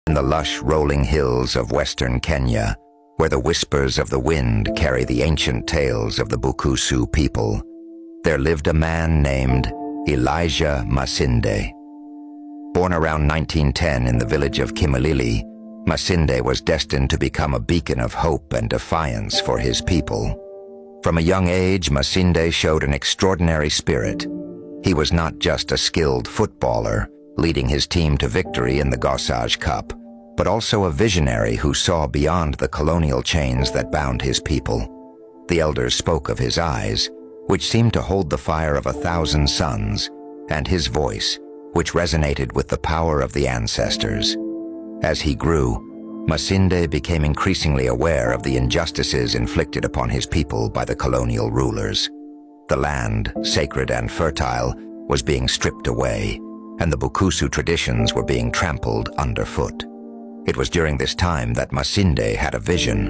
In the lush rolling hills of western Kenya, where the whispers of the wind carry the ancient tales of the Bukusu people, there lived a man named Elijah Masinde. Born around 1910 in the village of Kimilili, Masinde was destined to become a beacon of hope and defiance for his people. From a young age, Masinde showed an extraordinary spirit. He was not just a skilled footballer, leading his team to victory in the Gossage Cup, but also a visionary who saw beyond the colonial chains that bound his people. The elders spoke of his eyes, which seemed to hold the fire of 1,000 suns, and his voice, which resonated with the power of the ancestors. As he grew, Masinde became increasingly aware of the injustices inflicted upon his people by the colonial rulers. The land, sacred and fertile, was being stripped away, and the Bukusu traditions were being trampled underfoot. It was during this time that Masinde had a vision.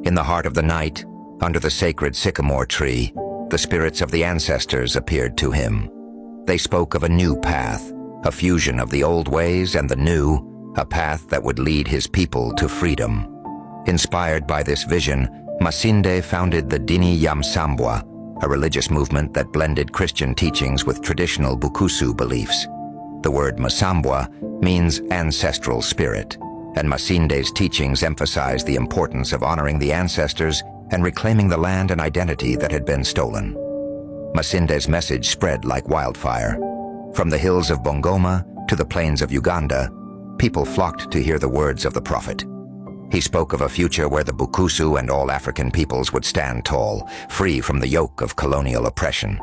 In the heart of the night, under the sacred sycamore tree, the spirits of the ancestors appeared to him. They spoke of a new path, a fusion of the old ways and the new, a path that would lead his people to freedom. Inspired by this vision, Masinde founded the Dini Yamsambwa, a religious movement that blended Christian teachings with traditional Bukusu beliefs. The word Masambwa means ancestral spirit, and Masinde's teachings emphasize the importance of honoring the ancestors and reclaiming the land and identity that had been stolen. Masinde's message spread like wildfire. From the hills of Bungoma to the plains of Uganda, people flocked to hear the words of the prophet. He spoke of a future where the Bukusu and all African peoples would stand tall, free from the yoke of colonial oppression.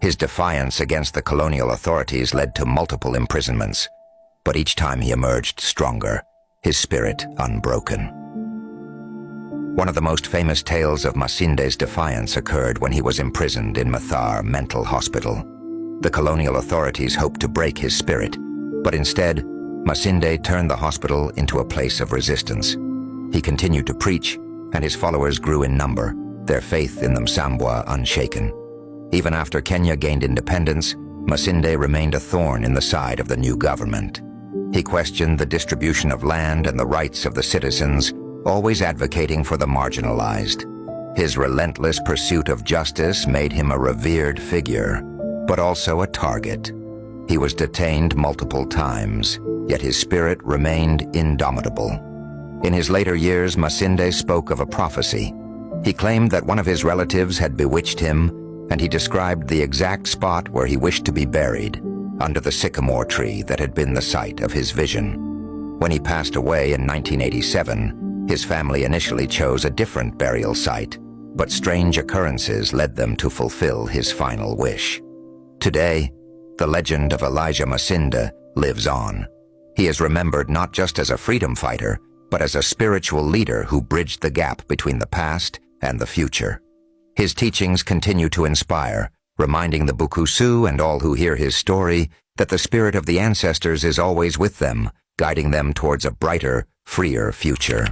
His defiance against the colonial authorities led to multiple imprisonments, but each time he emerged stronger, his spirit unbroken. One of the most famous tales of Masinde's defiance occurred when he was imprisoned in Mathar Mental Hospital. The colonial authorities hoped to break his spirit, but instead, Masinde turned the hospital into a place of resistance. He continued to preach, and his followers grew in number, their faith in the Msambwa unshaken. Even after Kenya gained independence, Masinde remained a thorn in the side of the new government. He questioned the distribution of land and the rights of the citizens, always advocating for the marginalized. His relentless pursuit of justice made him a revered figure, but also a target. He was detained multiple times, yet his spirit remained indomitable. In his later years, Masinde spoke of a prophecy. He claimed that one of his relatives had bewitched him, and he described the exact spot where he wished to be buried, under the sycamore tree that had been the site of his vision. When he passed away in 1987, his family initially chose a different burial site, but strange occurrences led them to fulfill his final wish. Today, the legend of Elijah Masinde lives on. He is remembered not just as a freedom fighter, but as a spiritual leader who bridged the gap between the past and the future. His teachings continue to inspire, reminding the Bukusu and all who hear his story that the spirit of the ancestors is always with them, guiding them towards a brighter, freer future.